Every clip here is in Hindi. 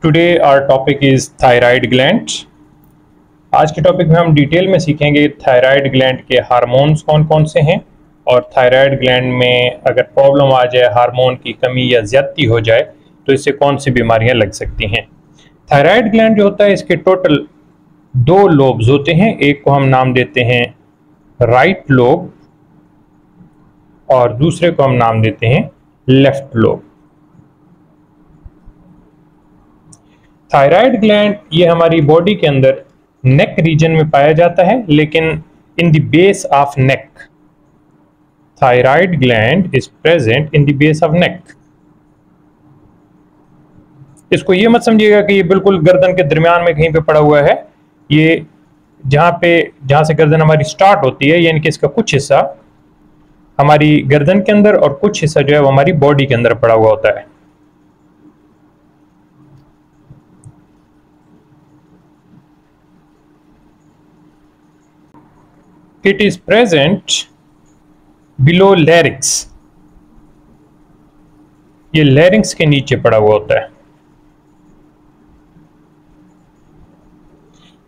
Today our topic is thyroid gland. आज के टॉपिक में हम डिटेल में सीखेंगे थायराइड ग्लैंड के हार्मोन्स कौन कौन से हैं और थायराइड ग्लैंड में अगर प्रॉब्लम आ जाए, हार्मोन की कमी या ज्यादती हो जाए तो इससे कौन सी बीमारियां लग सकती हैं। थायराइड ग्लैंड जो होता है इसके टोटल दो लोब्स होते हैं। एक को हम नाम देते हैं राइट लोब और दूसरे को हम नाम देते हैं लेफ्ट लोब। थायराइड ग्लैंड ये हमारी बॉडी के अंदर नेक रीजन में पाया जाता है, लेकिन in the base of neck. Thyroid gland is present in the base of neck. इसको ये मत समझिएगा कि ये बिल्कुल गर्दन के दरमियान में कहीं पे पड़ा हुआ है। ये जहां से गर्दन हमारी स्टार्ट होती है, यानी कि इसका कुछ हिस्सा हमारी गर्दन के अंदर और कुछ हिस्सा जो है वो हमारी बॉडी के अंदर पड़ा हुआ होता है। It is present below larynx। ये larynx के नीचे पड़ा हुआ होता है।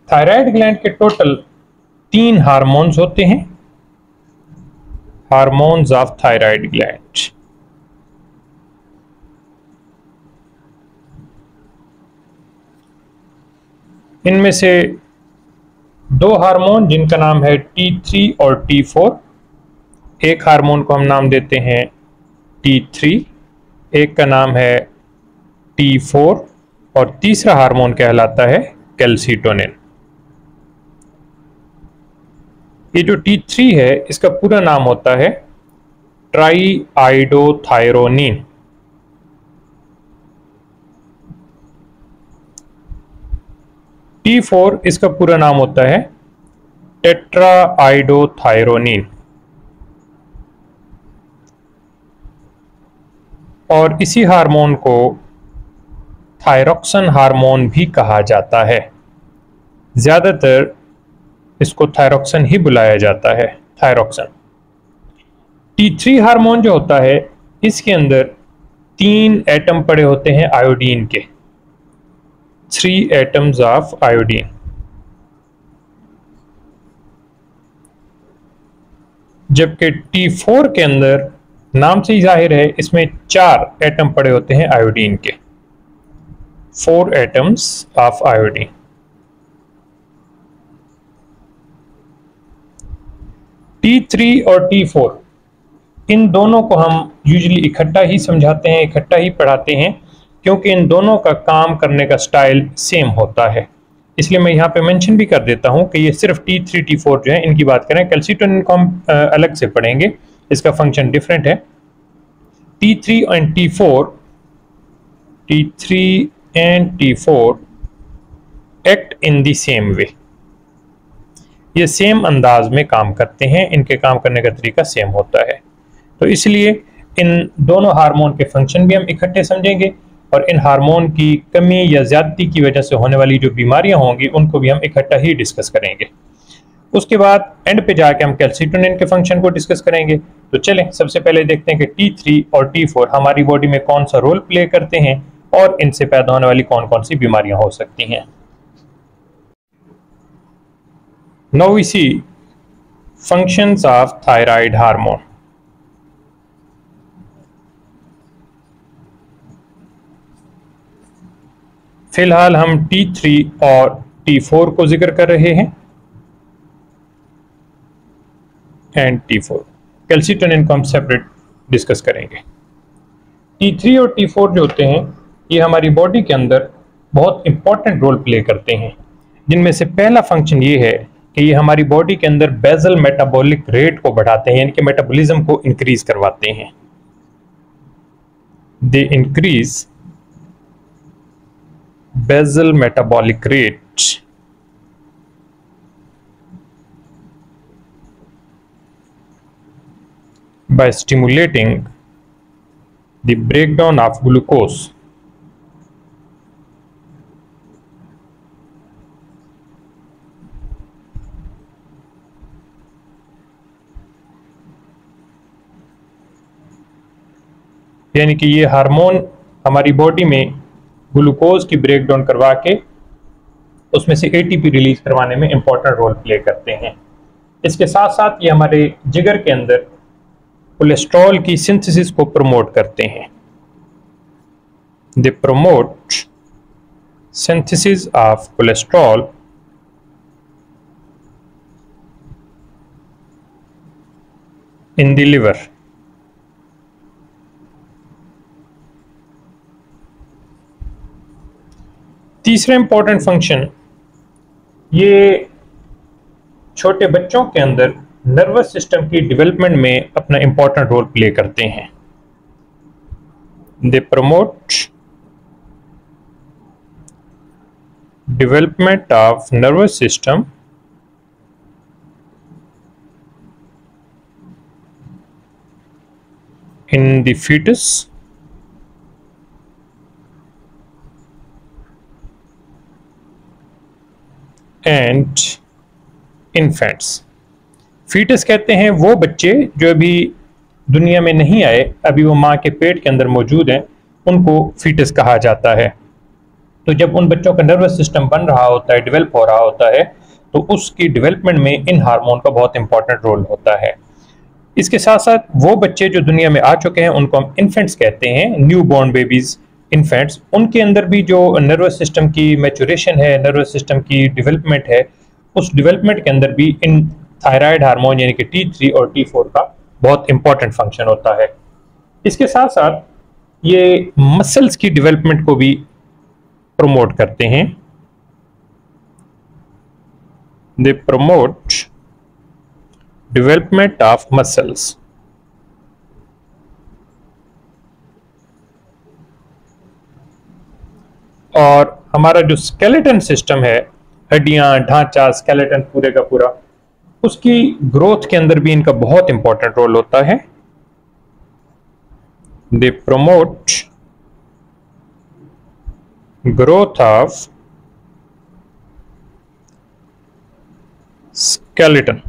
थायराइड ग्लैंड के टोटल 3 हार्मोन्स होते हैं, हार्मोन्स ऑफ थायराइड ग्लैंड। इनमें से 2 हार्मोन जिनका नाम है T3 और T4। एक हार्मोन को हम नाम देते हैं T3, एक का नाम है T4 और तीसरा हार्मोन कहलाता है कैल्सिटोनिन। ये जो T3 है इसका पूरा नाम होता है ट्राईआइडोथायरोनिन। T4 इसका पूरा नाम होता है टेट्राआइडोथायरोनिन। और इसी हार्मोन को थायरोक्सिन हार्मोन भी कहा जाता है। ज्यादातर इसको थायरोक्सिन ही बुलाया जाता है, थायरोक्सिन। T3 हार्मोन जो होता है इसके अंदर 3 एटम पड़े होते हैं आयोडीन के, 3 एटम्स ऑफ आयोडीन। जबकि T4 के अंदर नाम से ही जाहिर है इसमें 4 एटम पड़े होते हैं आयोडीन के, 4 एटम्स ऑफ आयोडीन। T3 और T4 इन दोनों को हम यूजुअली इकट्ठा ही समझाते हैं, इकट्ठा ही पढ़ाते हैं, क्योंकि इन दोनों का काम करने का स्टाइल सेम होता है। इसलिए मैं यहाँ पे मेंशन भी कर देता हूँ कि ये सिर्फ T3 T4 जो है इनकी बात करें। कैल्सिटोनिन को हम अलग से पढ़ेंगे, इसका फंक्शन डिफरेंट है। T3 and T4, T3 and T4 act in the same way. ये सेम अंदाज में काम करते हैं, इनके काम करने का तरीका सेम होता है। तो इसलिए इन दोनों हार्मोन के फंक्शन भी हम इकट्ठे समझेंगे और इन हार्मोन की कमी या ज्यादती की वजह से होने वाली जो बीमारियां होंगी उनको भी हम इकट्ठा ही डिस्कस करेंगे। उसके बाद एंड पे जाके हम कैल्सिटोनिन के फंक्शन को डिस्कस करेंगे। तो चलें सबसे पहले देखते हैं कि T3 और T4 हमारी बॉडी में कौन सा रोल प्ले करते हैं और इनसे पैदा होने वाली कौन कौन सी बीमारियां हो सकती हैं। Now we see functions of thyroid hormone। फिलहाल हम T3 और T4 को जिक्र कर रहे हैं एंड T4। कैल्सिटोनिन को हम सेपरेट डिस्कस करेंगे। T3 और T4 जो होते हैं ये हमारी बॉडी के अंदर बहुत इंपॉर्टेंट रोल प्ले करते हैं, जिनमें से पहला फंक्शन ये है कि ये हमारी बॉडी के अंदर बेसल मेटाबॉलिक रेट को बढ़ाते हैं, यानी कि मेटाबॉलिज्म को इंक्रीज करवाते हैं। They increase basal metabolic rate by stimulating the breakdown of glucose यानी कि ये हार्मोन हमारी बॉडी में ग्लूकोज की ब्रेक डाउन करवा के उसमें से एटीपी रिलीज करवाने में इंपॉर्टेंट रोल प्ले करते हैं। इसके साथ साथ ये हमारे जिगर के अंदर कोलेस्ट्रॉल की सिंथेसिस को प्रमोट करते हैं। They promote synthesis of cholesterol in the liver. तीसरा इंपॉर्टेंट फंक्शन, ये छोटे बच्चों के अंदर नर्वस सिस्टम की डेवलपमेंट में अपना इंपॉर्टेंट रोल प्ले करते हैं। They promote development of nervous system in the fetus and infants. Fetus कहते हैं वो बच्चे जो अभी दुनिया में नहीं आए, अभी वो माँ के पेट के अंदर मौजूद हैं, उनको फीटस कहा जाता है। तो जब उन बच्चों का नर्वस सिस्टम बन रहा होता है, डेवलप हो रहा होता है, तो उसकी डेवलपमेंट में इन हार्मोन का बहुत इंपॉर्टेंट रोल होता है। इसके साथ साथ वो बच्चे जो दुनिया में आ चुके हैं उनको हम इन्फेंट्स कहते हैं, न्यू बॉर्न बेबीज, इन्फेंट्स। उनके अंदर भी जो नर्वस सिस्टम की मैच्योरेशन है, नर्वस सिस्टम की डेवलपमेंट है, उस डेवलपमेंट के अंदर भी इन थायराइड हार्मोन यानी कि T3 और T4 का बहुत इंपॉर्टेंट फंक्शन होता है। इसके साथ साथ ये मसल्स की डेवलपमेंट को भी प्रमोट करते हैं। They promote development of muscles. और हमारा जो स्केलेटन सिस्टम है, हड्डियां, ढांचा, स्केलेटन पूरे का पूरा, उसकी ग्रोथ के अंदर भी इनका बहुत इंपॉर्टेंट रोल होता है। They promote growth of skeleton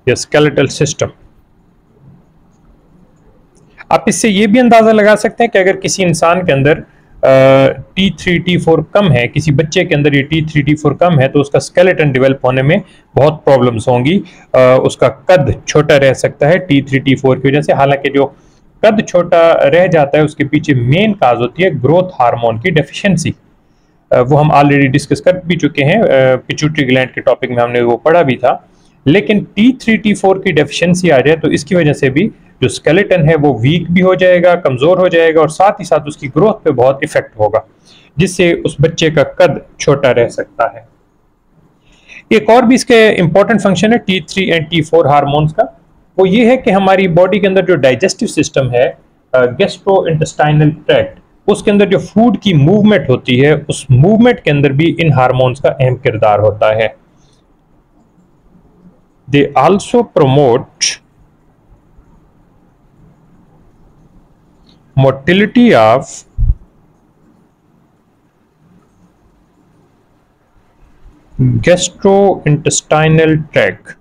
या स्केलेटल सिस्टम। आप इससे ये भी अंदाजा लगा सकते हैं कि अगर किसी इंसान के अंदर T3 T4 कम है, किसी बच्चे के अंदर ये T3 T4 कम है, तो उसका स्केलेटन डेवलप होने में बहुत प्रॉब्लम्स होंगी। उसका कद छोटा रह सकता है T3 T4 की वजह से। हालांकि जो कद छोटा रह जाता है उसके पीछे मेन काज होती है ग्रोथ हार्मोन की डेफिशिएंसी। वो हम ऑलरेडी डिस्कस कर भी चुके हैं, पिट्यूटरी ग्लैंड के टॉपिक में हमने वो पढ़ा भी था। लेकिन T3 T4 की डेफिशिएंसी आ जाए तो इसकी वजह से भी जो स्केलेटन है वो वीक भी हो जाएगा, कमजोर हो जाएगा, और साथ ही साथ उसकी ग्रोथ पे बहुत इफेक्ट होगा, जिससे उस बच्चे का कद छोटा रह सकता है। एक और भी इसके इंपॉर्टेंट फंक्शन है T3 एंड T4 हार्मोन्स का, वो ये है कि हमारी बॉडी के अंदर जो डाइजेस्टिव सिस्टम है, गैस्ट्रो इंटेस्टाइनल ट्रैक्ट, उसके अंदर जो फूड की मूवमेंट होती है, उस मूवमेंट के अंदर भी इन हार्मोन्स का अहम किरदार होता है। They also promote motility of gastrointestinal tract।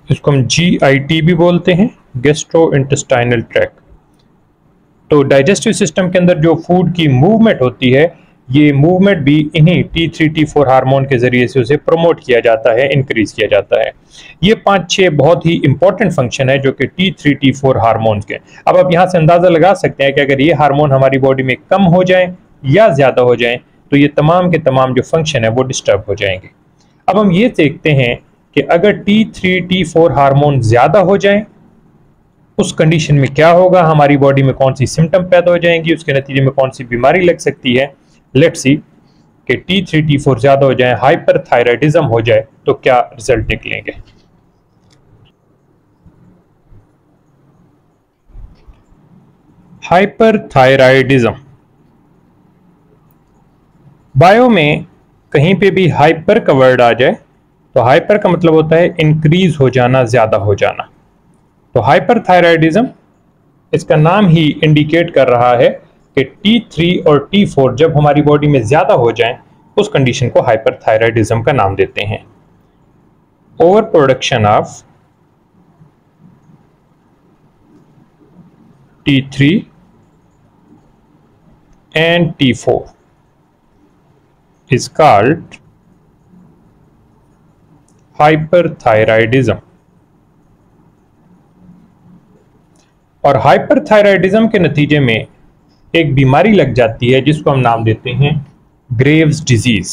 इसको हम GIT भी बोलते हैं, गैस्ट्रोइंटेस्टाइनल ट्रैक्ट। तो डाइजेस्टिव सिस्टम के अंदर जो फूड की मूवमेंट होती है, ये मूवमेंट भी इन्हीं T3 T4 हार्मोन के जरिए से उसे प्रमोट किया जाता है, इंक्रीज किया जाता है। ये 5-6 बहुत ही इंपॉर्टेंट फंक्शन है जो कि T3 T4 हार्मोन के। अब आप यहाँ से अंदाजा लगा सकते हैं कि अगर ये हार्मोन हमारी बॉडी में कम हो जाए या ज्यादा हो जाए तो ये तमाम के तमाम जो फंक्शन है वो डिस्टर्ब हो जाएंगे। अब हम ये देखते हैं कि अगर T3 T4 हार्मोन ज्यादा हो जाए उस कंडीशन में क्या होगा, हमारी बॉडी में कौन सी सिम्टम पैदा हो जाएंगी, उसके नतीजे में कौन सी बीमारी लग सकती है। लेट्स सी कि T3 T4 ज्यादा हो जाए, हाइपरथायराइडिज्म हो जाए तो क्या रिजल्ट निकलेंगे। हाइपरथायराइडिज्म, बायो में कहीं पे भी हाइपर का वर्ड आ जाए तो हाइपर का मतलब होता है इंक्रीज हो जाना, ज्यादा हो जाना। तो हाइपरथायराइडिज्म, इसका नाम ही इंडिकेट कर रहा है कि T3 और T4 जब हमारी बॉडी में ज्यादा हो जाएं उस कंडीशन को हाइपरथायराइडिज्म का नाम देते हैं। Over production of T3 and T4 is called hyperthyroidism। और हाइपरथायराइडिज्म के नतीजे में एक बीमारी लग जाती है जिसको हम नाम देते हैं Graves disease.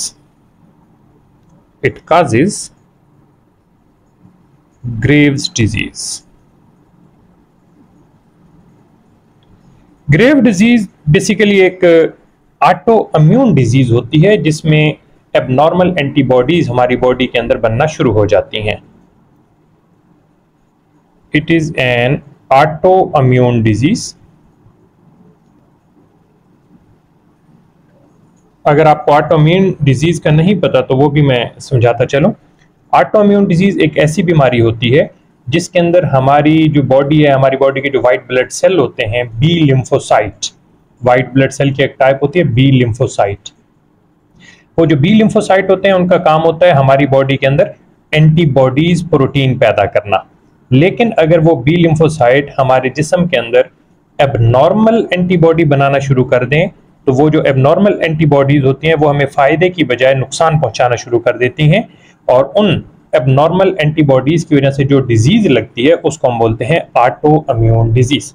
It causes Graves disease. Grave disease basically एक ऑटो इम्यून डिजीज होती है जिसमें एबनॉर्मल एंटीबॉडीज हमारी बॉडी के अंदर बनना शुरू हो जाती हैं। It is an auto immune disease. अगर आपको ऑटो इम्यून डिजीज का नहीं पता तो वो भी मैं समझाता चलूं। ऑटो इम्यून डिजीज एक ऐसी बीमारी होती है जिसके अंदर हमारी जो बॉडी है, हमारी बॉडी के जो व्हाइट ब्लड सेल होते हैं, B lymphocyte, white blood cell की एक टाइप होती है बी लिम्फोसाइट। वो जो बी लिम्फोसाइट होते हैं उनका काम होता है हमारी बॉडी के अंदर एंटीबॉडीज प्रोटीन पैदा करना। लेकिन अगर वो बी लिम्फोसाइट हमारे जिस्म के अंदर एबनॉर्मल एंटीबॉडी बनाना शुरू कर दें तो वो जो एबनॉर्मल एंटीबॉडीज होती हैं वो हमें फायदे की बजाय नुकसान पहुंचाना शुरू कर देती हैं, और उन एबनॉर्मल एंटीबॉडीज की वजह से जो डिजीज लगती है उसको हम बोलते हैं ऑटो इम्यून डिजीज।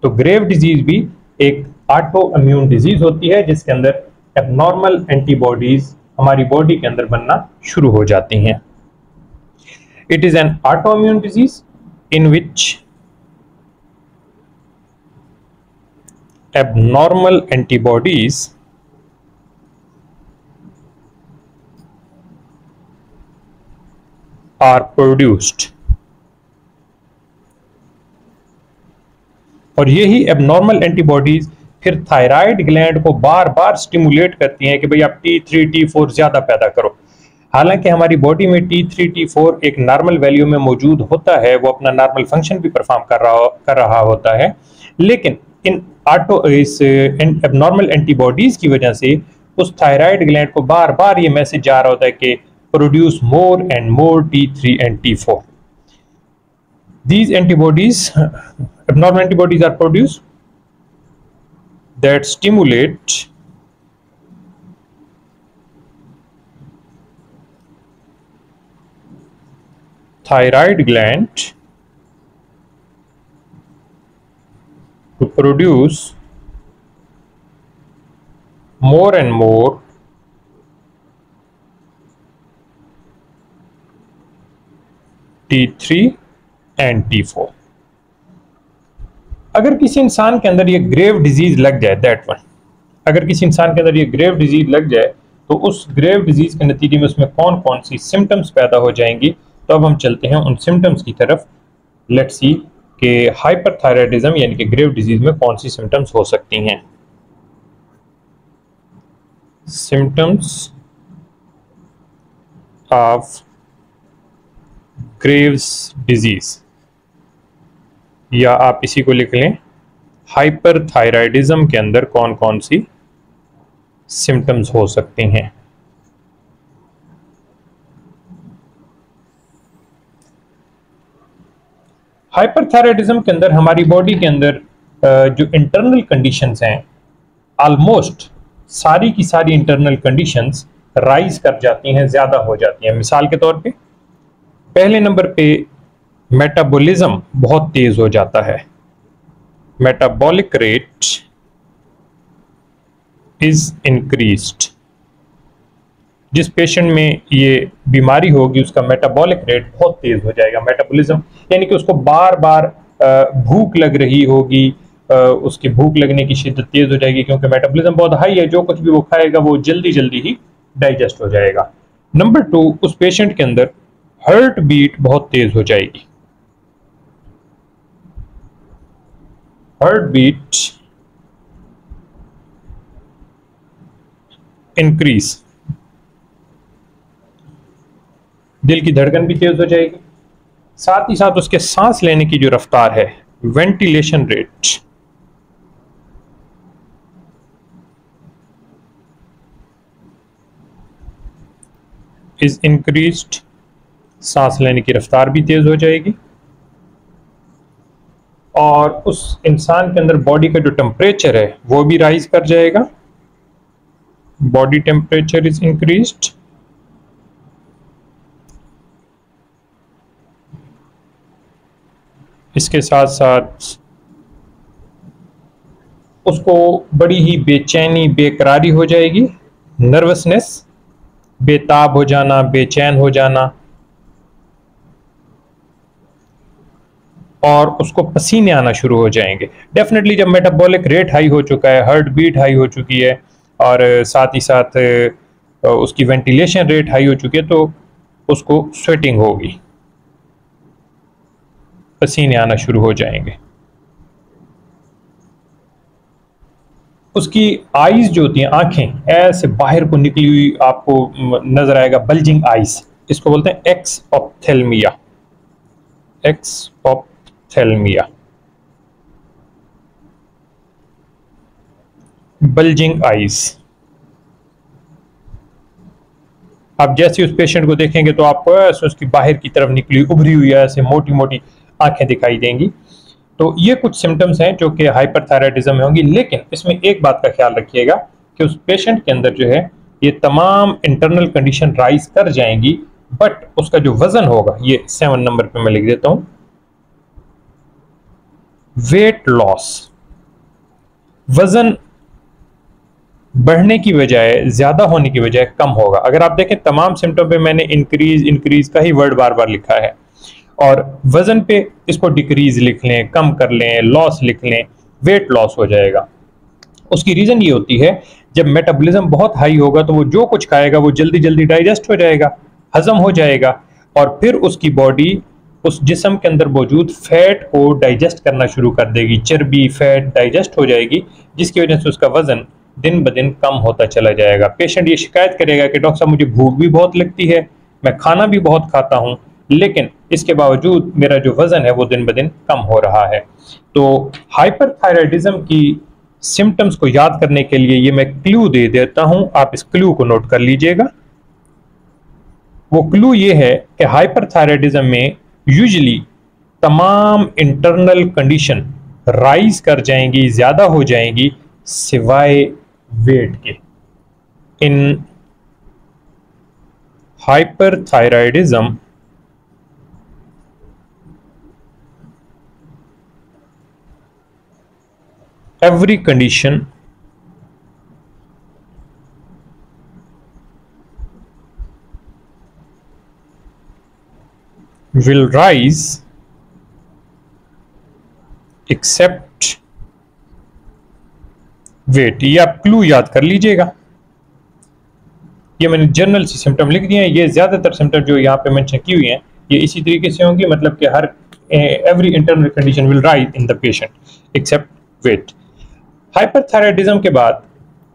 तो ग्रेव डिजीज भी एक ऑटो इम्यून डिजीज होती है जिसके अंदर एबनॉर्मल एंटीबॉडीज हमारी बॉडी के अंदर बनना शुरू हो जाती हैं। It is an auto immune disease in which abnormal antibodies are produced। और यही एबनॉर्मल एंटीबॉडीज फिर थायराइड ग्लैंड को बार बार स्टिमुलेट करती हैं कि भाई आप T3 T4 ज्यादा पैदा करो। हालांकि हमारी बॉडी में T3 T4 एक नॉर्मल वैल्यू में मौजूद होता है, वो अपना नॉर्मल फंक्शन भी परफॉर्म कर रहा होता है, लेकिन इस एबनॉर्मल एंटीबॉडीज की वजह से उस थायराइड ग्लैंड को बार बार ये मैसेज जा रहा होता है कि produce more and more T3 and T4। These antibodies, abnormal antibodies are produced that stimulate thyroid gland to produce more and more T3 and T4। अगर किसी इंसान के अंदर ये ग्रेव डिजीज लग जाए, दैट वन, अगर किसी इंसान के अंदर ये ग्रेव डिजीज लग जाए तो उस ग्रेव डिजीज के नतीजे में उसमें कौन कौन सी सिम्टम्स पैदा हो जाएंगी। तो अब हम चलते हैं उन सिम्टम्स की तरफ। लेट्स सी कि हाइपरथायराइडिज्म यानी कि ग्रेव डिजीज में कौन सी सिम्टम्स हो सकती हैं। सिम्टम्स ऑफ ग्रेव्स डिजीज, या आप इसी को लिख लें हाइपरथायराइडिज्म के अंदर कौन कौन सी सिम्टम्स हो सकती हैं। हाइपरथायराइडिज्म के अंदर हमारी बॉडी के अंदर जो इंटरनल कंडीशंस हैं, ऑलमोस्ट सारी की सारी इंटरनल कंडीशंस राइज कर जाती हैं, ज्यादा हो जाती हैं। मिसाल के तौर पे पहले नंबर पे मेटाबॉलिज्म बहुत तेज हो जाता है। Metabolic rate is increased. जिस पेशेंट में ये बीमारी होगी उसका मेटाबॉलिक रेट बहुत तेज हो जाएगा। मेटाबॉलिज्म यानी कि उसको बार बार भूख लग रही होगी, उसकी भूख लगने की शिद्दत तेज हो जाएगी क्योंकि मेटाबॉलिज्म बहुत हाई है, जो कुछ भी वो खाएगा वो जल्दी जल्दी ही डाइजेस्ट हो जाएगा। नंबर 2, उस पेशेंट के अंदर हार्ट बीट बहुत तेज हो जाएगी। हार्ट बीट इंक्रीज, दिल की धड़कन भी तेज हो जाएगी। साथ ही साथ उसके सांस लेने की जो रफ्तार है, वेंटिलेशन रेट, इज इंक्रीज्ड, सांस लेने की रफ्तार भी तेज हो जाएगी। और उस इंसान के अंदर बॉडी का जो टेम्परेचर है वो भी राइज कर जाएगा, बॉडी टेम्परेचर इज इंक्रीज्ड। इसके साथ साथ उसको बड़ी ही बेचैनी, बेकरारी हो जाएगी, नर्वसनेस, बेताब हो जाना, बेचैन हो जाना, और उसको पसीने आना शुरू हो जाएंगे। डेफिनेटली जब मेटाबॉलिक रेट हाई हो चुका है, हार्ट बीट हाई हो चुकी है और साथ ही साथ उसकी वेंटिलेशन रेट हाई हो चुकी है, तो उसको स्वेटिंग होगी, पसीने आना शुरू हो जाएंगे। उसकी आईज जो होती हैं, आंखें ऐसे बाहर को निकली हुई आपको नजर आएगा, बल्जिंग आईज, इसको बोलते हैं एक्सऑप्थेल्मिया, एक्सऑप्थेल्मिया, बल्जिंग आईज। आप जैसे उस पेशेंट को देखेंगे तो आपको ऐसे उसकी बाहर की तरफ निकली उभरी हुई ऐसे मोटी मोटी आंखें दिखाई देंगी। तो ये कुछ सिम्टम्स हैं जो कि हाइपरथायराइडिज्म में होंगी, लेकिन इसमें एक बात का ख्याल रखिएगा कि उस पेशेंट के अंदर जो है ये तमाम इंटरनल कंडीशन राइज कर जाएंगी, बट उसका जो वजन होगा, ये 7 नंबर पे मैं लिख देता हूं, वेट लॉस, वजन बढ़ने की बजाय, ज्यादा होने की बजाय कम होगा। अगर आप देखें तमाम सिम्टम पे मैंने इंक्रीज का ही वर्ड बार बार लिखा है, और वजन पे इसको डिक्रीज लिख लें, कम कर लें, लॉस लिख लें, वेट लॉस हो जाएगा। उसकी रीजन ये होती है जब मेटाबॉलिज्म बहुत हाई होगा तो वो जो कुछ खाएगा वो जल्दी जल्दी डाइजेस्ट हो जाएगा, हजम हो जाएगा, और फिर उसकी बॉडी उस जिस्म के अंदर मौजूद फैट को डाइजेस्ट करना शुरू कर देगी, चर्बी फैट डाइजेस्ट हो जाएगी, जिसकी वजह से उसका वजन दिन ब दिन कम होता चला जाएगा। पेशेंट ये शिकायत करेगा कि डॉक्टर साहब मुझे भूख भी बहुत लगती है, मैं खाना भी बहुत खाता हूँ, लेकिन इसके बावजूद मेरा जो वजन है वो दिन ब दिन कम हो रहा है। तो हाइपरथायराइडिज्म की सिम्टम्स को याद करने के लिए ये मैं क्लू दे देता हूं, आप इस क्लू को नोट कर लीजिएगा। वो क्लू ये है कि हाइपरथायराइडिज्म में यूजुअली तमाम इंटरनल कंडीशन राइज कर जाएंगी, ज्यादा हो जाएंगी, सिवाय वेट के। इन hyperthyroidism every condition will rise except weight। ये आप क्लू याद कर लीजिएगा। ये मैंने जनरल से सिम्टम लिख दिए हैं, ये ज्यादातर सिम्टम जो यहाँ पे मेंशन की हुई हैं ये इसी तरीके से होंगी, मतलब कि हर every internal condition will rise in the patient except weight. Hyperthyroidism के बाद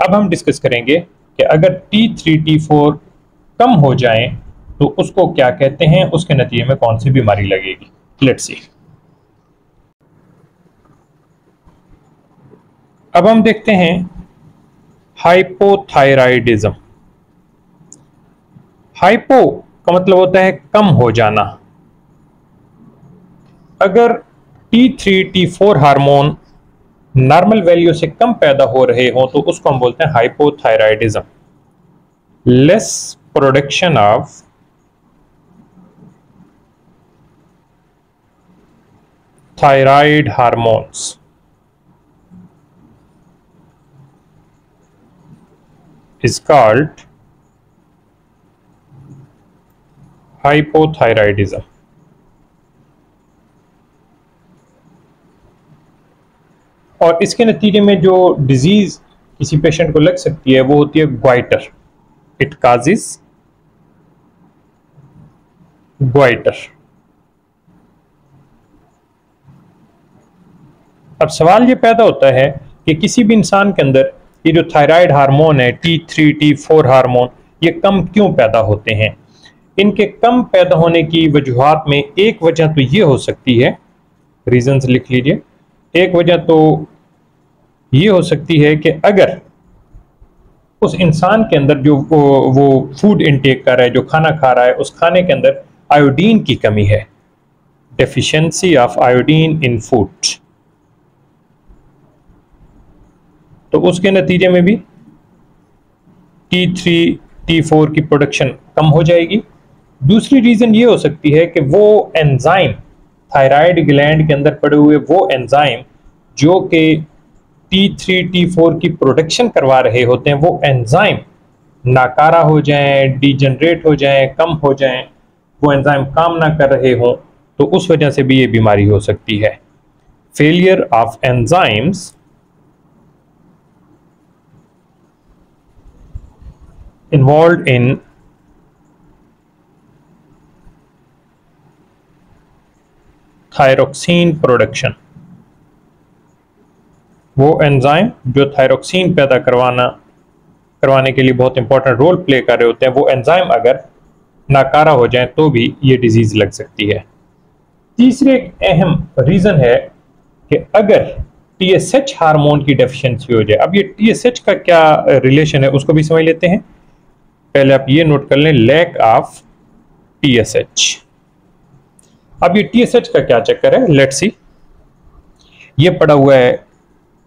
अब हम डिस्कस करेंगे कि अगर T3 T4 कम हो जाएं तो उसको क्या कहते हैं, उसके नतीजे में कौन सी बीमारी लगेगी। Let's see. अब हम देखते हैं हाइपोथायराइडिज्म। हाइपो का मतलब होता है कम हो जाना। अगर T3 T4 hormone normal value से कम पैदा हो रहे हो तो उसको हम बोलते हैं hypothyroidism. Less production of thyroid hormones is called hypothyroidism. और इसके नतीजे में जो डिजीज किसी पेशेंट को लग सकती है वो होती है ग्वाइटर। It causes goitre. अब सवाल ये पैदा होता है कि किसी भी इंसान के अंदर ये जो थायराइड हार्मोन है, T3 T4 हार्मोन, ये कम क्यों पैदा होते हैं। इनके कम पैदा होने की वजूहात में एक वजह तो ये हो सकती है, रीजंस लिख लीजिए। एक वजह तो ये हो सकती है कि अगर उस इंसान के अंदर जो वो फूड इनटेक कर रहा है, जो खाना खा रहा है, उस खाने के अंदर आयोडीन की कमी है, deficiency of iodine in food, तो उसके नतीजे में भी T3 T4 की प्रोडक्शन कम हो जाएगी। दूसरी रीजन ये हो सकती है कि वो एंजाइम थायराइड ग्लैंड के अंदर पड़े हुए वो एंजाइम जो कि T3 T4 की प्रोडक्शन करवा रहे होते हैं, वो एंजाइम नाकारा हो जाएं, डिजनरेट हो जाएं, कम हो जाएं, वो एंजाइम काम ना कर रहे हों, तो उस वजह से भी ये बीमारी हो सकती है। Failure of enzymes involved in thyroxine production, वो एंजाइम जो थायरोक्सिन पैदा करवाने के लिए बहुत इंपॉर्टेंट रोल प्ले कर रहे होते हैं, वो एंजाइम अगर नाकारा हो जाए तो भी ये डिजीज लग सकती है। तीसरे एक अहम रीजन है कि अगर TSH हार्मोन की डेफिशिएंसी हो जाए। अब ये TSH का क्या रिलेशन है उसको भी समझ लेते हैं। पहले आप ये नोट कर लें, लैक ऑफ TSH। अब ये TSH का क्या चक्कर है, लेट्स सी। ये पड़ा हुआ है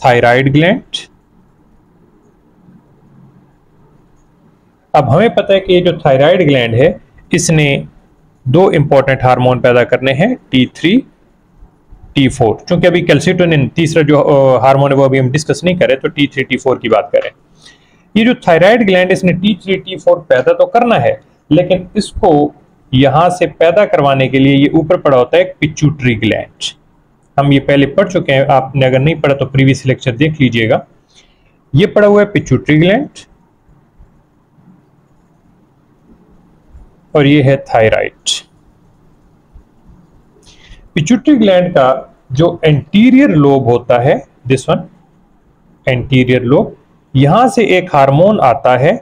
थायराइड ग्लैंड। अब हमें पता है कि ये जो थायराइड ग्लैंड है इसने दो इंपॉर्टेंट हार्मोन पैदा करने हैं, T3 T4। चूंकि अभी कैल्सिटोनिन तीसरा जो हार्मोन है वो अभी हम डिस्कस नहीं करें, तो T3 T4 की बात करें। ये जो थायराइड ग्लैंड इसने T3 T4 पैदा तो करना है, लेकिन इसको यहां से पैदा करवाने के लिए ये ऊपर पड़ा होता है पिट्यूटरी ग्लैंड। हम ये पहले पढ़ चुके हैं, आपने अगर नहीं पढ़ा तो प्रीवियस लेक्चर देख लीजिएगा। ये पड़ा हुआ है पिट्यूटरी ग्लैंड और ये है थायराइड। पिट्यूटरी ग्लैंड का जो एंटीरियर लोब होता है, दिस वन एंटीरियर लोब, यहां से एक हार्मोन आता है,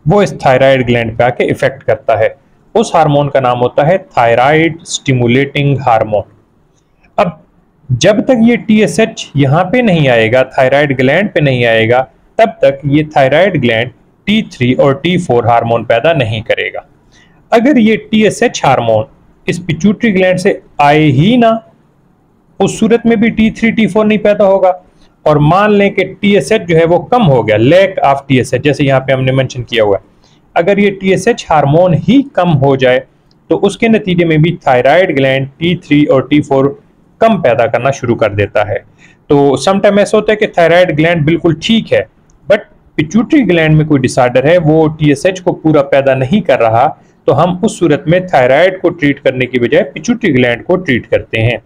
वो इस थायराइड ग्लैंड पे आके इफेक्ट करता है। उस हार्मोन का नाम होता है थायराइड स्टिमुलेटिंग हार्मोन। अब जब तक ये TSH यहां पे नहीं आएगा, थायराइड ग्लैंड पे नहीं आएगा, तब तक ये थायराइड ग्लैंड T3 और T4 हार्मोन पैदा नहीं करेगा। अगर ये TSH हार्मोन इस पिट्यूटरी ग्लैंड से आए ही ना, उस सूरत में भी T3 T4 नहीं पैदा होगा। और मान लें कि TSH जो है वो कम हो गया, लैक ऑफ TSH, जैसे यहाँ पे हमने मेंशन किया हुआ है। अगर ये TSH हार्मोन ही कम हो जाए तो उसके नतीजे में भी थायराइड ग्लैंड T3 और T4 कम पैदा करना शुरू कर देता है। तो समटाइम ऐसा होता है कि थायराइड ग्लैंड बिल्कुल ठीक है, बट पिट्यूटरी ग्लैंड में कोई डिसऑर्डर है, वो TSH को पूरा पैदा नहीं कर रहा, तो हम उस सूरत में थायराइड को ट्रीट करने की बजाय पिट्यूटरी ग्लैंड को ट्रीट करते हैं।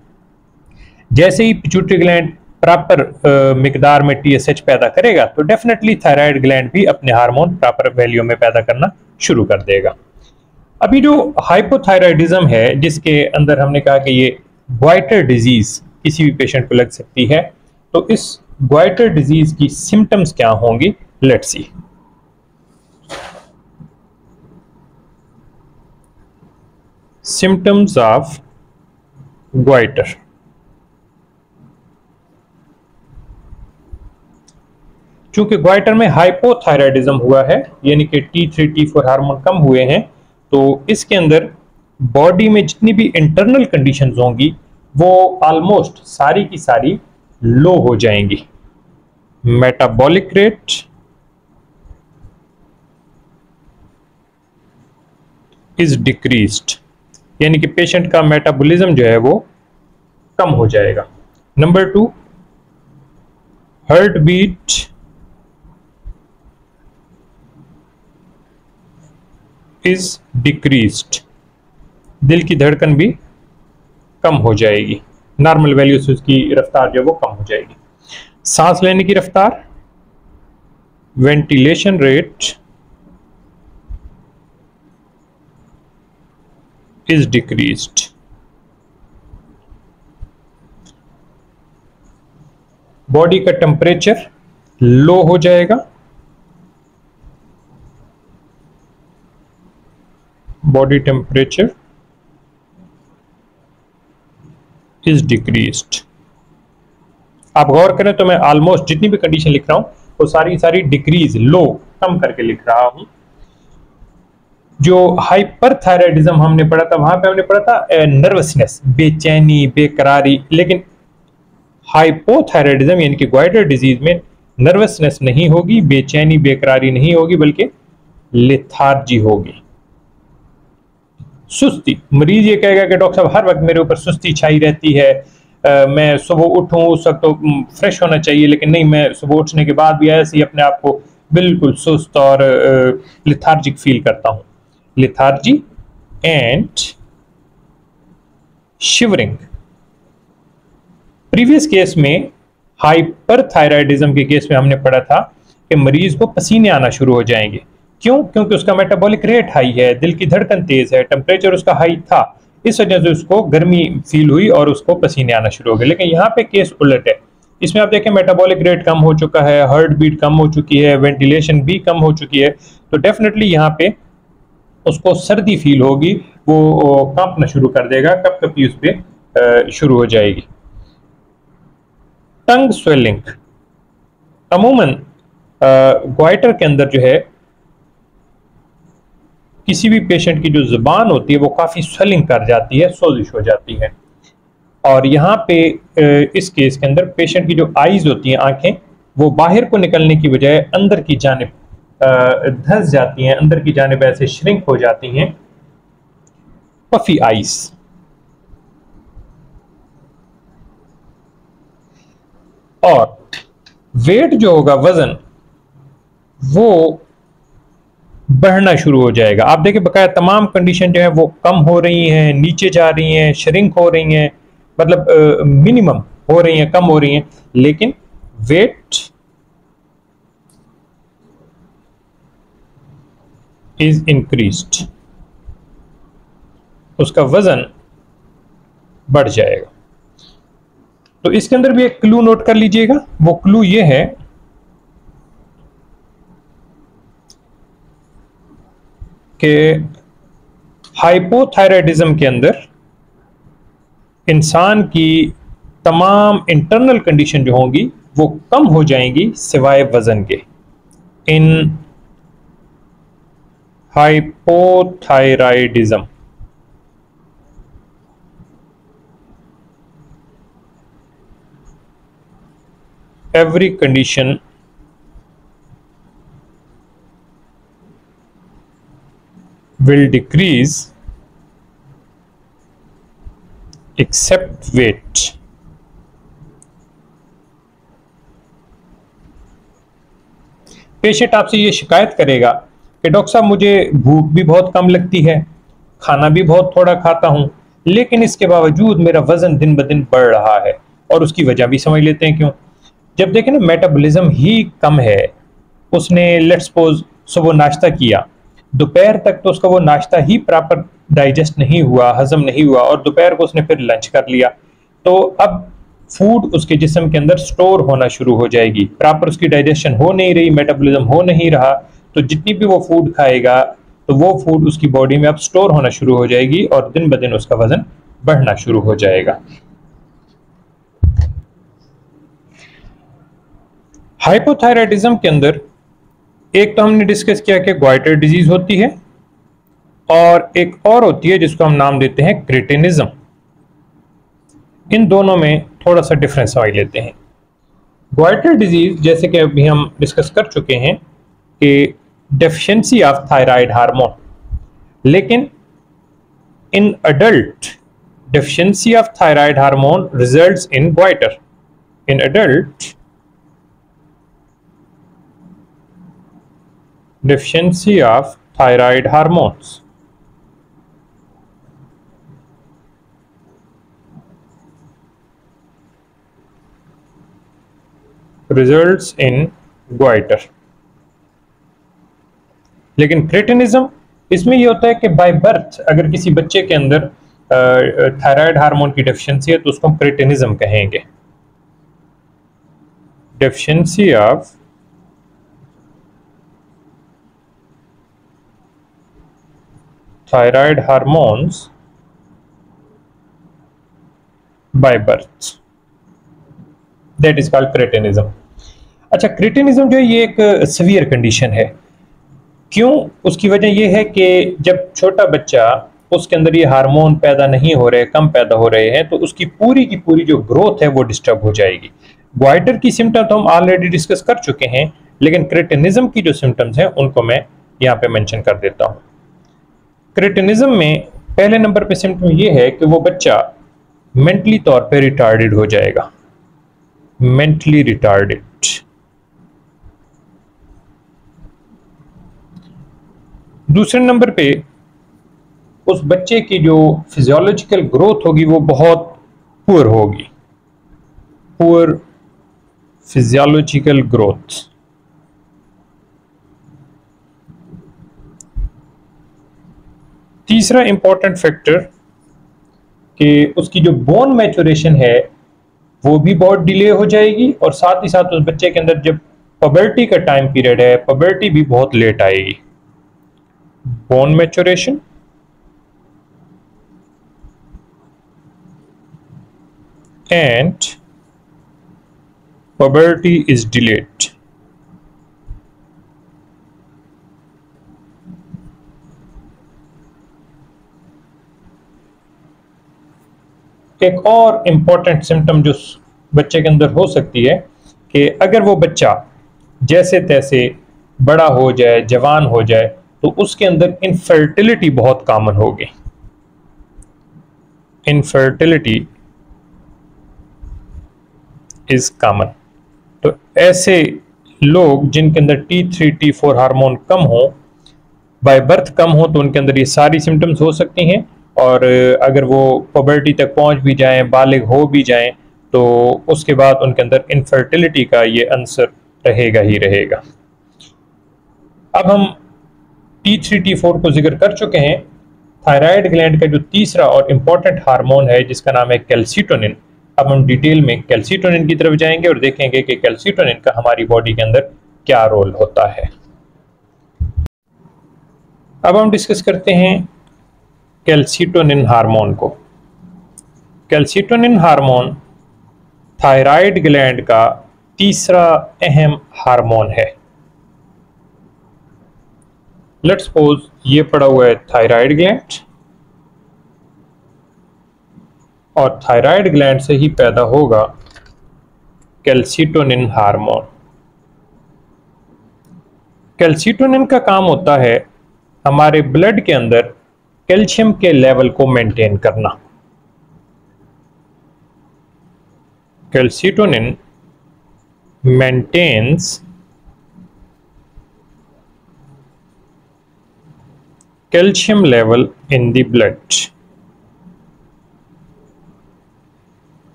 जैसे ही पिट्यूटरी ग्लैंड प्रॉपर मिकदार में TSH पैदा करेगा तो डेफिनेटली थायराइड ग्लैंड भी अपने हार्मोन प्रॉपर वैल्यू में पैदा करना शुरू कर देगा। अभी जो हाइपोथायराइडिज्म है, जिसके अंदर हमने कहा कि ये ग्वाइटर डिजीज किसी भी पेशेंट को लग सकती है, तो इस ग्वाइटर डिजीज की सिम्टम्स क्या होंगी, let's see. Symptoms of goitre. चूंकि ग्वाइटर में हाइपोथायराइडिज्म हुआ है, यानी कि T3 T4 हार्मोन कम हुए हैं, तो इसके अंदर बॉडी में जितनी भी इंटरनल कंडीशंस होंगी वो ऑलमोस्ट सारी की सारी लो हो जाएंगी। मेटाबॉलिक रेट इज डिक्रीज्ड, यानी कि पेशेंट का मेटाबॉलिज्म जो है वो कम हो जाएगा। Number 2, heart beat is decreased, दिल की धड़कन भी कम हो जाएगी, नॉर्मल वैल्यू से उसकी रफ्तार जो है वो कम हो जाएगी। सांस लेने की रफ्तार, ventilation rate is decreased. Body का टेम्परेचर लो हो जाएगा, बॉडी टेम्परेचर इज डिक्रीज्ड। आप गौर करें तो मैं ऑलमोस्ट जितनी भी कंडीशन लिख रहा हूं वो सारी डिक्रीज, लो, कम करके लिख रहा हूं। जो हाइपरथायराइडिज्म हमने पढ़ा था, वहां पे हमने पढ़ा था नर्वसनेस, बेचैनी, बेकरारी, लेकिन हाइपोथायराइडिज्म यानी कि ग्वाइटर डिजीज में नर्वसनेस नहीं होगी, बेचैनी बेकरारी नहीं होगी, बल्कि लेथार्जी होगी। सुस्ती, मरीज ये कहेगा कि डॉक्टर साहब हर वक्त मेरे ऊपर सुस्ती छाई रहती है, मैं सुबह उठूं उस वक्त तो फ्रेश होना चाहिए, लेकिन नहीं, मैं सुबह उठने के बाद भी ऐसे ही अपने आप को बिल्कुल सुस्त और लिथार्जिक फील करता हूं। Lethargy and shivering. Previous case में हाइपरथायराइडिज्म के केस में हमने पढ़ा था कि मरीज को पसीने आना शुरू हो जाएंगे। क्यों? क्योंकि उसका मेटाबॉलिक रेट हाई है, दिल की धड़कन तेज है, टेम्परेचर उसका हाई था, इस वजह से उसको गर्मी फील हुई और उसको पसीने आना शुरू हो गए। लेकिन यहाँ पे केस उलट है, इसमें आप देखें मेटाबॉलिक रेट कम हो चुका है, हार्ट बीट कम हो चुकी है, वेंटिलेशन भी कम हो चुकी है, तो डेफिनेटली यहाँ पे उसको सर्दी फील होगी, वो कांपना शुरू कर देगा, कपकपी उस पर शुरू हो जाएगी। टंग स्वेलिंग, अमूमन ग्वाइटर के अंदर जो है किसी भी पेशेंट की जो जुबान होती है वो काफ़ी स्वेलिंग कर जाती है, सोजिश हो जाती है। और यहाँ पे इस केस के अंदर पेशेंट की जो आईज होती हैं, आंखें, वो बाहर को निकलने की बजाय अंदर की जानिब धंस जाती हैं, अंदर की जानिब ऐसे श्रिंक हो जाती हैं, पफी आईज। और वेट जो होगा, वजन, वो बढ़ना शुरू हो जाएगा। आप देखिए बकाया तमाम कंडीशन जो है वो कम हो रही हैं, नीचे जा रही हैं, श्रिंक हो रही हैं, मतलब मिनिमम हो रही हैं, कम हो रही हैं, लेकिन वेट इज इंक्रीज्ड, उसका वजन बढ़ जाएगा। तो इसके अंदर भी एक क्लू नोट कर लीजिएगा, वो क्लू ये है कि हाइपोथायराइडिज्म के अंदर इंसान की तमाम इंटरनल कंडीशन जो होंगी वो कम हो जाएंगी सिवाय वजन के। In hypothyroidism every condition will decrease except weight। Patient आपसे ये शिकायत करेगा कि डॉक्टर साहब मुझे भूख भी बहुत कम लगती है, खाना भी बहुत थोड़ा खाता हूं, लेकिन इसके बावजूद मेरा वजन दिन ब दिन बढ़ रहा है। और उसकी वजह भी समझ लेते हैं क्यों। जब देखें ना, मेटाबॉलिज्म ही कम है, उसने लेट्स सपोज सुबह नाश्ता किया, दोपहर तक तो उसका वो नाश्ता ही प्रॉपर डाइजेस्ट नहीं हुआ, हजम नहीं हुआ, और दोपहर को उसने फिर लंच कर लिया, तो अब फूड उसके जिस्म के अंदर स्टोर होना शुरू हो जाएगी, प्रॉपर उसकी डाइजेशन हो नहीं रही, मेटाबॉलिज्म हो नहीं रहा, तो जितनी भी वो फूड खाएगा तो वो फूड उसकी बॉडी में अब स्टोर होना शुरू हो जाएगी और दिन ब दिन उसका वजन बढ़ना शुरू हो जाएगा। हाइपोथायराइडिज्म के अंदर एक तो हमने डिस्कस किया कि ग्वाइटर डिजीज होती है, और एक और होती है जिसको हम नाम देते हैं क्रेटिनिज्म। इन दोनों में थोड़ा सा डिफरेंस समझ लेते हैं। ग्वाइटर डिजीज जैसे कि अभी हम डिस्कस कर चुके हैं कि डेफिशिएंसी ऑफ थायराइड हार्मोन, लेकिन in adult deficiency of thyroid hormone results in goitre. In adult deficiency of thyroid hormones results in goiter। लेकिन क्रेटिनिज्म, इसमें यह होता है कि बाय बर्थ अगर किसी बच्चे के अंदर थायराइड हार्मोन की डेफिशिएंसी है तो उसको हम क्रेटिनिज्म कहेंगे। Deficiency of thyroid hormones by birth, that is called cretinism। अच्छा, क्रेटिनिज्म जो है ये एक सीवियर कंडीशन है। क्यों? उसकी वजह यह है कि जब छोटा बच्चा, उसके अंदर ये हार्मोन पैदा नहीं हो रहे, कम पैदा हो रहे हैं, तो उसकी पूरी की पूरी जो ग्रोथ है वो डिस्टर्ब हो जाएगी। ग्वाइटर की सिम्टम तो हम ऑलरेडी डिस्कस कर चुके हैं, लेकिन क्रेटिनिज्म की जो सिम्टम्स हैं उनको मैं यहाँ पे मेंशन कर देता हूँ। क्रेटिनिज्म में पहले नंबर पे सिम्टम ये है कि वो बच्चा मेंटली तौर पे रिटार्डेड हो जाएगा, मेंटली रिटार्डेड। दूसरे नंबर पे उस बच्चे की जो फिजियोलॉजिकल ग्रोथ होगी वो बहुत पुअर होगी, पुअर फिजियोलॉजिकल ग्रोथ। तीसरा इंपॉर्टेंट फैक्टर कि उसकी जो बोन मैच्योरेशन है वो भी बहुत डिले हो जाएगी, और साथ ही साथ उस बच्चे के अंदर जब पबर्टी का टाइम पीरियड है, पबर्टी भी बहुत लेट आएगी। Bone maturation and puberty is delayed। एक और इंपॉर्टेंट सिम्टम जो बच्चे के अंदर हो सकती है कि अगर वो बच्चा जैसे तैसे बड़ा हो जाए, जवान हो जाए, तो उसके अंदर इनफर्टिलिटी बहुत कॉमन होगी। Infertility is common. तो ऐसे लोग जिनके अंदर T3 T4 हार्मोन कम हो, बाय बर्थ कम हो, तो उनके अंदर ये सारी सिम्टम्स हो सकती हैं, और अगर वो पबर्टी तक पहुंच भी जाएं, बालिग हो भी जाएं, तो उसके बाद उनके अंदर इनफर्टिलिटी का ये आंसर रहेगा ही रहेगा। अब हम T3 T4 को जिक्र कर चुके हैं। थायराइड ग्लैंड का जो तीसरा और इम्पॉर्टेंट हार्मोन है जिसका नाम है कैल्सिटोनिन, अब हम डिटेल में कैल्सिटोनिन की तरफ जाएंगे और देखेंगे कि कैल्सिटोनिन का हमारी बॉडी के अंदर क्या रोल होता है। अब हम डिस्कस करते हैं कैल्सिटोनिन हार्मोन को। कैल्सिटोनिन हार्मोन थायराइड ग्लैंड का तीसरा अहम हार्मोन है। लेट्स सपोज ये पड़ा हुआ है थायराइड ग्लैंड, और थायराइड ग्लैंड से ही पैदा होगा कैल्सिटोनिन हार्मोन। कैल्सिटोनिन का काम होता है हमारे ब्लड के अंदर कैल्शियम के लेवल को मेंटेन करना। Calcitonin maintains calcium level in the blood.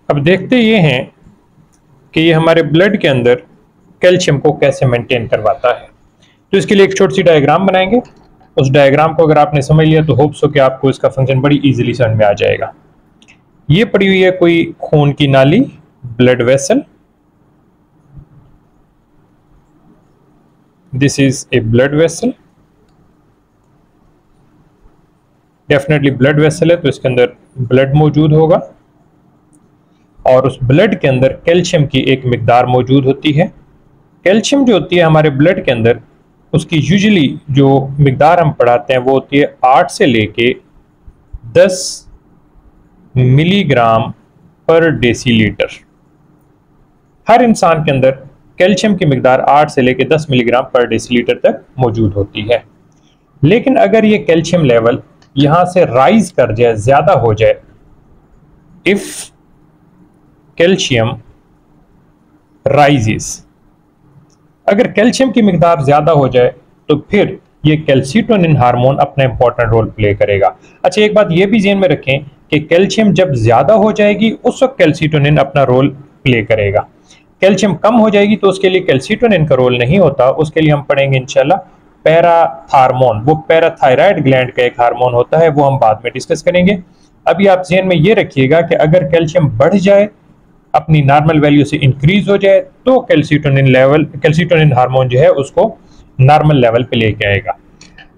अब देखते ये हैं कि ये हमारे ब्लड के अंदर कैल्शियम को कैसे मेंटेन करवाता है। तो इसके लिए एक छोटी सी डायग्राम बनाएंगे। उस डायग्राम को अगर आपने समझ लिया तो होप्स हो कि आपको इसका फंक्शन बड़ी इजीली समझ में आ जाएगा। ये पड़ी हुई है कोई खून की नाली, blood vessel. This is a blood vessel. Definitely blood vessel है तो इसके अंदर ब्लड मौजूद होगा, और उस ब्लड के अंदर कैल्शियम की एक मिकदार मौजूद होती है। कैल्शियम जो होती है हमारे ब्लड के अंदर, उसकी यूजुअली जो मिकदार हम पढ़ाते हैं वो होती है 8 से लेके 10 मिलीग्राम पर डेसीलीटर। हर इंसान के अंदर कैल्शियम की मिकदार 8 से लेके 10 मिलीग्राम पर डेसीलीटर तक मौजूद होती है। लेकिन अगर ये कैल्शियम लेवल यहां से राइज कर जाए, ज्यादा हो जाए, इफ कैल्शियम राइजेस, अगर कैल्शियम की मिकदार ज्यादा हो जाए तो फिर ये कैल्सिटोनिन हार्मोन अपना इंपॉर्टेंट रोल प्ले करेगा। अच्छा, एक बात ये भी ध्यान में रखें कि कैल्शियम जब ज्यादा हो जाएगी उस वक्त कैल्सिटोनिन अपना रोल प्ले करेगा। कैल्शियम कम हो जाएगी तो उसके लिए कैल्सिटोनिन का रोल नहीं होता। उसके लिए हम पढ़ेंगे इंशाल्लाह पैराथार्मोन, वो पैराथायराइड ग्लैंड का एक हार्मोन होता है, वो हम बाद में डिस्कस करेंगे। अभी आप ध्यान में ये रखिएगा कि अगर कैल्शियम बढ़ जाए, अपनी नॉर्मल वैल्यू से इंक्रीज हो जाए, तो कैल्सिटोनिन हार्मोन जो है उसको नॉर्मल लेवल पे लेके आएगा।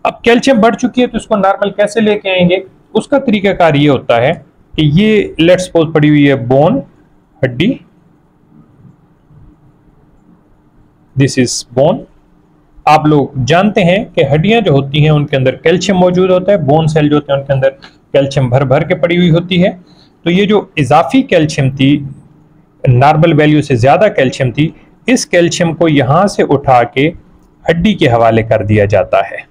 अब कैल्शियम बढ़ चुकी है तो इसको नॉर्मल कैसे लेके आएंगे? उसका तरीकाकार ये होता है कि ये लेट्स सपोज पड़ी हुई है बोन, हड्डी, दिस इज बोन। आप लोग जानते हैं कि हड्डियां जो होती हैं उनके अंदर कैल्शियम मौजूद होता है, बोन सेल जो होते हैं उनके अंदर कैल्शियम भर भर के पड़ी हुई होती है। तो ये जो इजाफी कैल्शियम थी, नॉर्मल वैल्यू से ज़्यादा कैल्शियम थी, इस कैल्शियम को यहाँ से उठा के हड्डी के हवाले कर दिया जाता है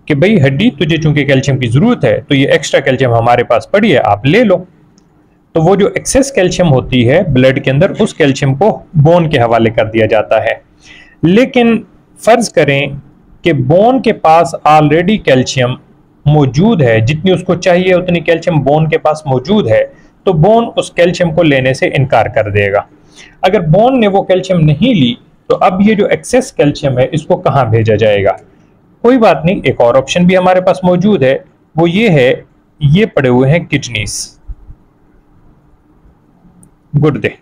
कि भाई हड्डी, तुझे चूंकि कैल्शियम की ज़रूरत है तो ये एक्स्ट्रा कैल्शियम हमारे पास पड़ी है, आप ले लो। तो वो जो एक्सेस कैल्शियम होती है ब्लड के अंदर, उस कैल्शियम को बोन के हवाले कर दिया जाता है। लेकिन फर्ज करें कि बोन के पास ऑलरेडी कैल्शियम मौजूद है, जितनी उसको चाहिए उतनी कैल्शियम बोन के पास मौजूद है, तो बोन उस कैल्शियम को लेने से इनकार कर देगा। अगर बोन ने वो कैल्शियम नहीं ली तो अब ये जो एक्सेस कैल्शियम है इसको कहाँ भेजा जाएगा? कोई बात नहीं, एक और ऑप्शन भी हमारे पास मौजूद है, वो ये है, ये पड़े हुए हैं किडनीज, गुर्दे।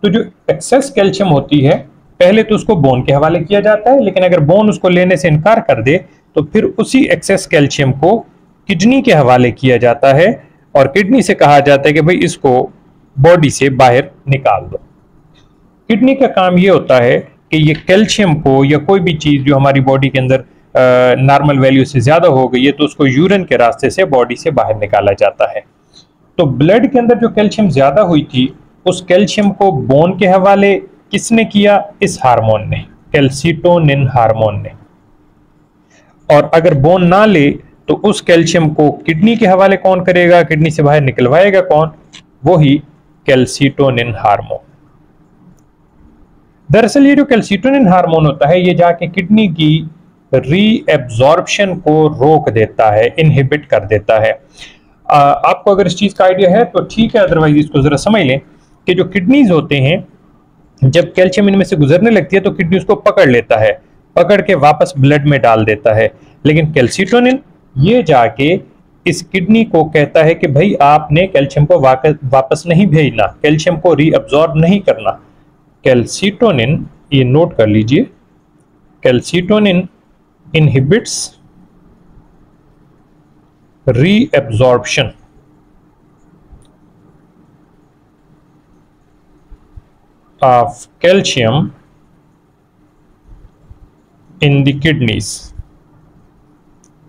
तो जो एक्सेस कैल्शियम होती है पहले तो उसको बोन के हवाले किया जाता है, लेकिन अगर बोन उसको लेने से इनकार कर दे तो फिर उसी एक्सेस कैल्शियम को किडनी के हवाले किया जाता है और किडनी से कहा जाता है कि भाई इसको बॉडी से बाहर निकाल दो। किडनी का काम ये होता है कि ये कैल्शियम को या कोई भी चीज जो हमारी बॉडी के अंदर नॉर्मल वैल्यू से ज्यादा हो गई है तो उसको यूरिन के रास्ते से बॉडी से बाहर निकाला जाता है। तो ब्लड के अंदर जो कैल्शियम ज्यादा हुई थी उस कैल्शियम को बोन के हवाले किसने किया? इस हार्मोन ने, कैल्सीटोनिन हार्मोन ने। और अगर बोन ना ले तो उस कैल्शियम को किडनी के हवाले कौन करेगा? किडनी से बाहर निकलवाएगा कौन? वही कैल्सीटोनिन हार्मोन। दरअसल ये जो कैल्सीटोनिन हार्मोन होता है ये जाके किडनी की रीएब्जॉर्प्शन को रोक देता है, इनहिबिट कर देता है। आपको अगर इस चीज का आइडिया है तो ठीक है, अदरवाइज इसको जरा समझ लें कि जो किडनीज होते हैं जब कैल्शियम इनमें से गुजरने लगती है तो किडनी उसको पकड़ लेता है, पकड़ के वापस ब्लड में डाल देता है। लेकिन कैल्सीटोनिन ये जाके इस किडनी को कहता है कि भाई आपने कैल्शियम को वापस नहीं भेजना, कैल्शियम को रीअब्जॉर्ब नहीं करना। कैल्सीटोनिन, ये नोट कर लीजिए, calcitonin inhibits reabsorption of calcium in the kidneys.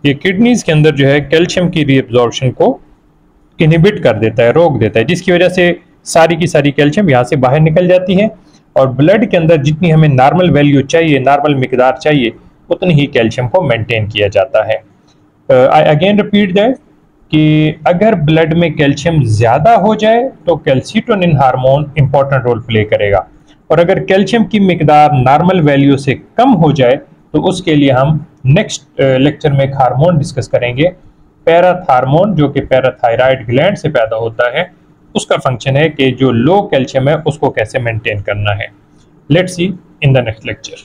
ये किडनीज के अंदर जो है कैल्शियम की रीअब्जॉर्प्शन को इनहिबिट कर देता है, रोक देता है, जिसकी वजह से सारी की सारी कैल्शियम यहाँ से बाहर निकल जाती है और ब्लड के अंदर जितनी हमें नॉर्मल वैल्यू चाहिए, नॉर्मल मिकदार चाहिए, उतनी ही कैल्शियम को मेंटेन किया जाता है। आई अगेन रिपीट दैट कि अगर ब्लड में कैल्शियम ज्यादा हो जाए तो calcitonin hormone important role play करेगा, और अगर कैल्शियम की मिकदार नॉर्मल वैल्यू से कम हो जाए तो उसके लिए हम नेक्स्ट लेक्चर में एक हार्मोन डिस्कस करेंगे, पैराथार्मोन, जो कि पैराथायराइड ग्लैंड से पैदा होता है। उसका फंक्शन है कि जो लो कैल्शियम है उसको कैसे मेंटेन करना है। Let's see in the next lecture.